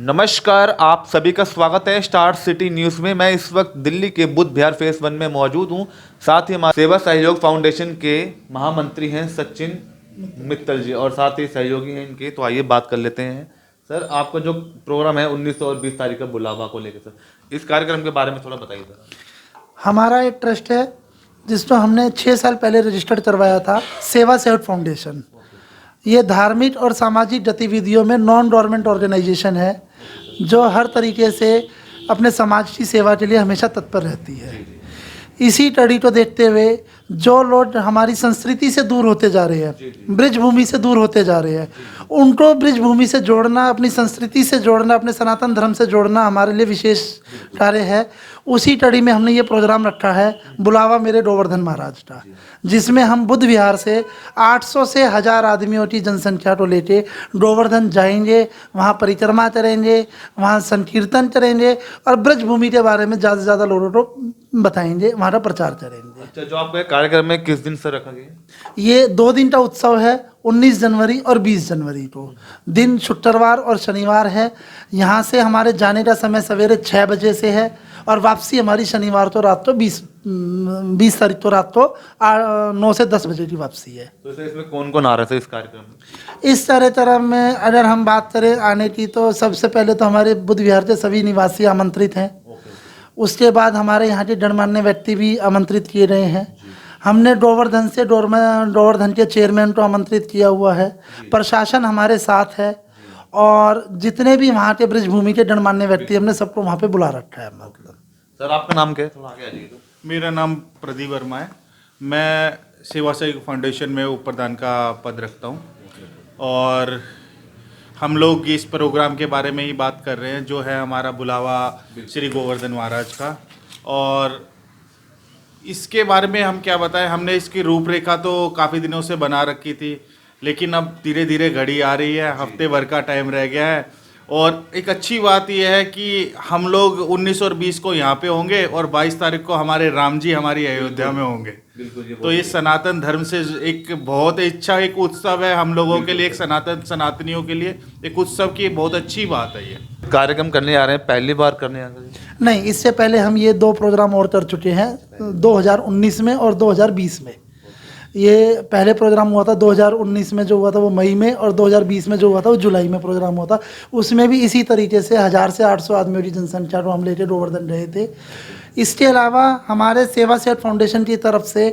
नमस्कार, आप सभी का स्वागत है स्टार सिटी न्यूज़ में। मैं इस वक्त दिल्ली के बुद्ध विहार फेस 1 में मौजूद हूं। साथ ही हमारे सेवा सहयोग फाउंडेशन के महामंत्री हैं सचिन मित्तल जी और साथ ही सहयोगी हैं इनके। तो आइए बात कर लेते हैं। सर, आपका जो प्रोग्राम है 19 और 20 तारीख का बुलावा को लेकर, सर इस कार्यक्रम के बारे में थोड़ा बताइए सर। हमारा एक ट्रस्ट है जिसको हमने 6 साल पहले रजिस्टर्ड करवाया था, सेवा सहयोग फाउंडेशन। ये धार्मिक और सामाजिक गतिविधियों में नॉन गवर्नमेंट ऑर्गेनाइजेशन है जो हर तरीके से अपने समाज की सेवा के लिए हमेशा तत्पर रहती है। इसी कड़ी को देखते हुए जो लोग हमारी संस्कृति से दूर होते जा रहे हैं, ब्रिज भूमि से दूर होते जा रहे हैं, उनको ब्रिज भूमि से जोड़ना, अपनी संस्कृति से जोड़ना, अपने सनातन धर्म से जोड़ना हमारे लिए विशेष कार्य है। उसी कड़ी में हमने ये प्रोग्राम रखा है बुलावा मेरे गोवर्धन महाराज का, जिसमें हम बुद्ध विहार से 800 से 1000 आदमियों की जनसंख्या को लेके गोवर्धन जाएंगे, वहाँ परिक्रमा करेंगे, वहाँ संकीर्तन करेंगे और ब्रज भूमि के बारे में ज़्यादा से ज़्यादा लोगों को बताएंगे, वहाँ का प्रचार करेंगे। अच्छा, जो आपका कार्यक्रम में किस दिन से रखा गया? ये 2 दिन का उत्सव है, 19 जनवरी और 20 जनवरी को। दिन शुक्रवार और शनिवार है। यहाँ से हमारे जाने का समय सवेरे 6 बजे से है और वापसी हमारी शनिवार को रात को 20 तारीख को रात को 9 से 10 बजे की वापसी है। तो सर इसमें कौन कौन आ रहा था इस कार्यक्रम में? इस तरह में अगर हम बात करें आने की, तो सबसे पहले तो हमारे बुद्ध विहार के सभी निवासी आमंत्रित हैं। उसके बाद हमारे यहाँ के गणमान्य व्यक्ति भी आमंत्रित किए गए हैं। हमने गोवर्धन से गोवर्धन के चेयरमैन को आमंत्रित किया हुआ है। प्रशासन हमारे साथ है और जितने भी वहाँ के ब्रिज भूमि के गणमान्य व्यक्ति हमने सबको वहाँ पे बुला रखा है। मतलब सर, आपका नाम क्या है? थोड़ा आगे आ जाइए। तो मेरा नाम प्रदीप वर्मा है। मैं सेवा सहयोग फाउंडेशन में उप प्रधान का पद रखता हूँ और हम लोग इस प्रोग्राम के बारे में ही बात कर रहे हैं जो है हमारा बुलावा श्री गोवर्धन महाराज का। और इसके बारे में हम क्या बताएं, हमने इसकी रूपरेखा तो काफ़ी दिनों से बना रखी थी, लेकिन अब धीरे धीरे घड़ी आ रही है, हफ्ते भर का टाइम रह गया है। और एक अच्छी बात यह है कि हम लोग 19 और 20 को यहाँ पे होंगे और 22 तारीख को हमारे राम जी हमारी अयोध्या में होंगे। तो ये सनातन धर्म से एक बहुत अच्छा एक उत्सव है हम लोगों के लिए, एक सनातनियों के लिए एक उत्सव की बहुत अच्छी बात है। ये कार्यक्रम करने आ रहे हैं, पहली बार करने आ रहे हैं? नहीं, इससे पहले हम ये 2 प्रोग्राम और कर चुके हैं, 2019 में और 2020 में। ये पहले प्रोग्राम हुआ था 2019 में जो हुआ था वो मई में, और 2020 में जो हुआ था वो जुलाई में प्रोग्राम हुआ था। उसमें भी इसी तरीके से 1000 से 800 आदमियों की जनसंख्या को हम लेके गोवर्धन रहे थे। इसके अलावा हमारे सेवा सहयोग फाउंडेशन की तरफ से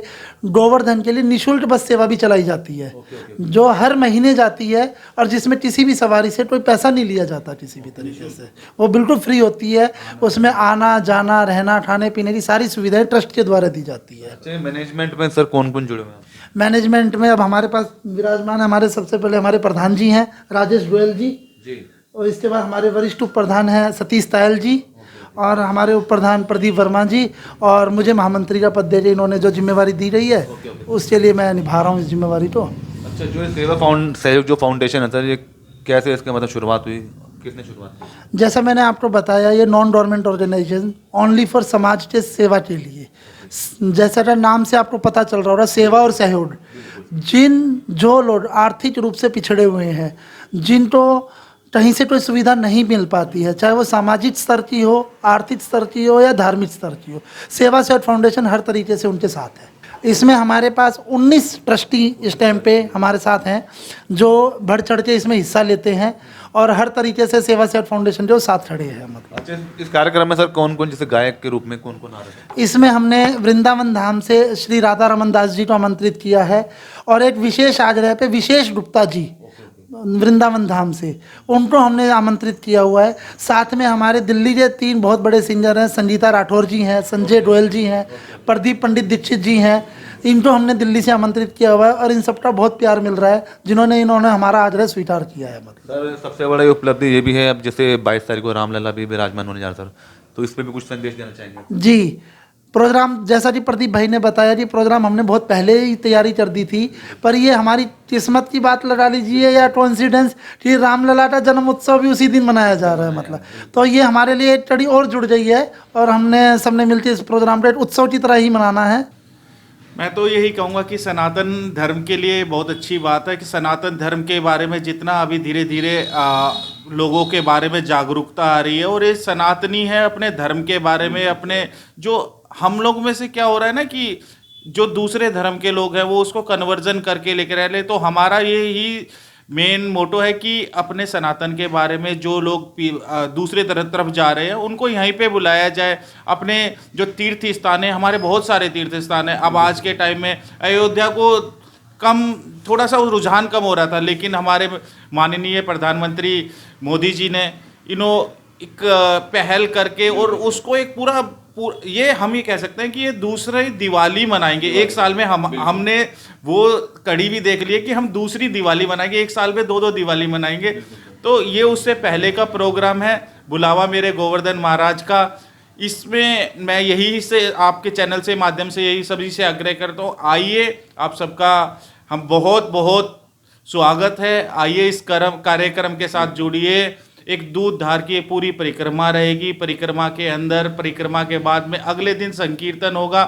गोवर्धन के लिए निःशुल्क बस सेवा भी चलाई जाती है, जो हर महीने जाती है और जिसमें किसी भी सवारी से कोई पैसा नहीं लिया जाता किसी भी तरीके से। वो बिल्कुल फ्री होती है। उसमें आना जाना रहना खाने पीने की सारी सुविधाएं ट्रस्ट के द्वारा दी जाती है। अच्छा, मैनेजमेंट में सर कौन कौन जुड़े हुए हैं? मैनेजमेंट में अब हमारे पास विराजमान हमारे सबसे पहले हमारे प्रधान जी हैं राजेश गोयल जी, और इसके बाद हमारे वरिष्ठ उप प्रधान हैं सतीश तायल जी, और हमारे उप प्रधान प्रदीप वर्मा जी, और मुझे महामंत्री का पद दे के इन्होंने जो जिम्मेवारी दी रही है उसके लिए मैं निभा रहा हूँ इस जिम्मेवारी को। अच्छा, जो सेवा सहयोग जो फाउंडेशन है सर, ये कैसे इसके मतलब शुरुआत हुई, किसने शुरुआत की? जैसा मैंने आपको बताया, ये non government organisation only for समाज के सेवा के लिए, जैसा कि नाम से आपको पता चल रहा होगा, सेवा और सहयोग। जो लोग आर्थिक रूप से पिछड़े हुए हैं, जिनको कहीं से कोई सुविधा नहीं मिल पाती है, चाहे वो सामाजिक स्तर की हो, आर्थिक स्तर की हो या धार्मिक स्तर की हो, सेवा सहयोग फाउंडेशन हर तरीके से उनके साथ है। इसमें हमारे पास 19 ट्रस्टी इस टाइम पे हमारे साथ हैं जो बढ़ चढ़ के इसमें हिस्सा लेते हैं और हर तरीके से सेवा सहयोग फाउंडेशन जो साथ खड़े हैं। मतलब अच्छा, इस कार्यक्रम में सर कौन कौन जैसे गायक के रूप में कौन कौन आ रहे हैं? इसमें हमने वृंदावन धाम से श्री राधा रमन दास जी को आमंत्रित किया है, और एक विशेष आग्रह पे विशेष गुप्ता जी वृंदावन धाम से, उनको हमने आमंत्रित किया हुआ है। साथ में हमारे दिल्ली के 3 बहुत बड़े सिंगर हैं, संगीता राठौर जी हैं, संजय गोयल जी हैं, प्रदीप पंडित दीक्षित जी हैं। इनको हमने दिल्ली से आमंत्रित किया हुआ है और इन सबका बहुत प्यार मिल रहा है, इन्होंने हमारा आग्रह स्वीकार किया है। मतलब सर, सबसे बड़ा उपलब्धि ये भी है, अब जैसे 22 तारीख को रामलला भी विराजमान होने जा रहा है सर, तो इस पर भी कुछ संदेश देना चाहेंगे? जी, प्रोग्राम जैसा कि प्रदीप भाई ने बताया कि प्रोग्राम हमने बहुत पहले ही तैयारी कर दी थी, पर ये हमारी किस्मत की बात लगा लीजिए या कोइंसिडेंस कि रामलला का जन्म उत्सव भी उसी दिन मनाया जा रहा है। मतलब तो ये हमारे लिए एक कड़ी और जुड़ गई है और हमने सबने मिलकर इस प्रोग्राम को एक उत्सव की तरह ही मनाना है। मैं तो यही कहूँगा कि सनातन धर्म के लिए बहुत अच्छी बात है कि सनातन धर्म के बारे में जितना अभी धीरे धीरे लोगों के बारे में जागरूकता आ रही है, और ये सनातनी है अपने धर्म के बारे में। अपने जो हम लोग में से क्या हो रहा है ना कि जो दूसरे धर्म के लोग हैं वो उसको कन्वर्जन करके लेकर आ रहे, तो हमारा ये ही मेन मोटो है कि अपने सनातन के बारे में जो लोग दूसरे तरफ जा रहे हैं उनको यहीं पे बुलाया जाए। अपने जो तीर्थ स्थान है, हमारे बहुत सारे तीर्थ स्थान है। अब आज के टाइम में अयोध्या को थोड़ा सा रुझान कम हो रहा था, लेकिन हमारे माननीय प्रधानमंत्री मोदी जी ने एक पहल करके और उसको एक ये हम ये कह सकते हैं कि ये दूसरी दिवाली मनाएंगे एक साल में। हमने वो कड़ी भी देख ली है कि हम दूसरी दिवाली मनाएंगे, एक साल में दो दिवाली मनाएंगे। तो ये उससे पहले का प्रोग्राम है, बुलावा मेरे गोवर्धन महाराज का। इसमें मैं यही से आपके चैनल से माध्यम से यही सभी से आग्रह करता हूँ, आइए, आप सबका हम बहुत बहुत स्वागत है। आइए इस कार्यक्रम के साथ जुड़िए। एक दूध धार की पूरी परिक्रमा रहेगी। परिक्रमा के अंदर, परिक्रमा के बाद में अगले दिन संकीर्तन होगा।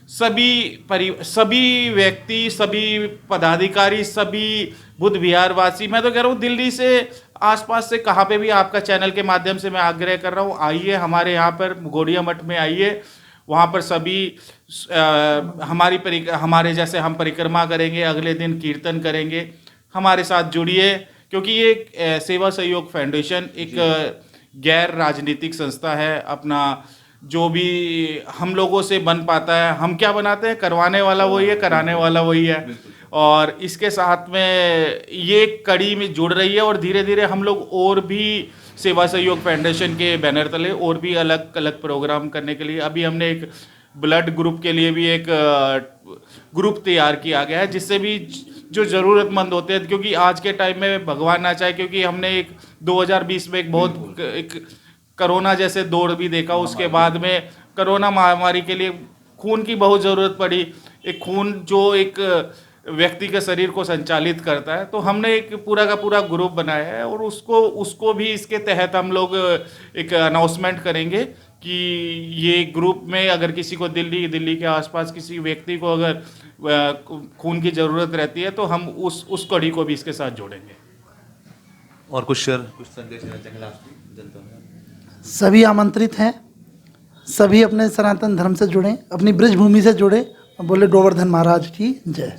सभी व्यक्ति, सभी पदाधिकारी, सभी बुद्ध विहार वासी, मैं तो कह रहा हूँ दिल्ली से आसपास से कहाँ पे भी आपका चैनल के माध्यम से मैं आग्रह कर रहा हूँ, आइए हमारे यहाँ पर घोड़िया मठ में आइए। वहाँ पर सभी हमारे जैसे हम परिक्रमा करेंगे, अगले दिन कीर्तन करेंगे। हमारे साथ जुड़िए, क्योंकि ये सेवा सहयोग फाउंडेशन एक गैर राजनीतिक संस्था है। अपना जो भी हम लोगों से बन पाता है, हम क्या बनाते हैं, करवाने वाला वही है, कराने वाला वही है। और इसके साथ में ये कड़ी में जुड़ रही है, और धीरे धीरे हम लोग और भी सेवा सहयोग फाउंडेशन के बैनर तले और भी अलग अलग प्रोग्राम करने के लिए, अभी हमने एक ब्लड ग्रुप के लिए भी एक ग्रुप तैयार किया गया है, जिससे भी जो ज़रूरतमंद होते हैं, क्योंकि आज के टाइम में भगवान ना चाहे, क्योंकि हमने एक 2020 में एक कोरोना जैसे दौर भी देखा। उसके बाद में कोरोना महामारी के लिए खून की बहुत ज़रूरत पड़ी। एक खून जो एक व्यक्ति के शरीर को संचालित करता है, तो हमने एक पूरा का पूरा ग्रुप बनाया है, और उसको भी इसके तहत हम लोग एक अनाउंसमेंट करेंगे कि ये ग्रुप में अगर किसी को दिल्ली के आसपास किसी व्यक्ति को अगर खून की ज़रूरत रहती है, तो हम उस कड़ी को भी इसके साथ जोड़ेंगे। और कुछ संदेश देना चाहेंगे जनता में? सभी आमंत्रित हैं, सभी अपने सनातन धर्म से जुड़ें, अपनी ब्रजभूमि से जुड़ें, बोले गोवर्धन महाराज की जय।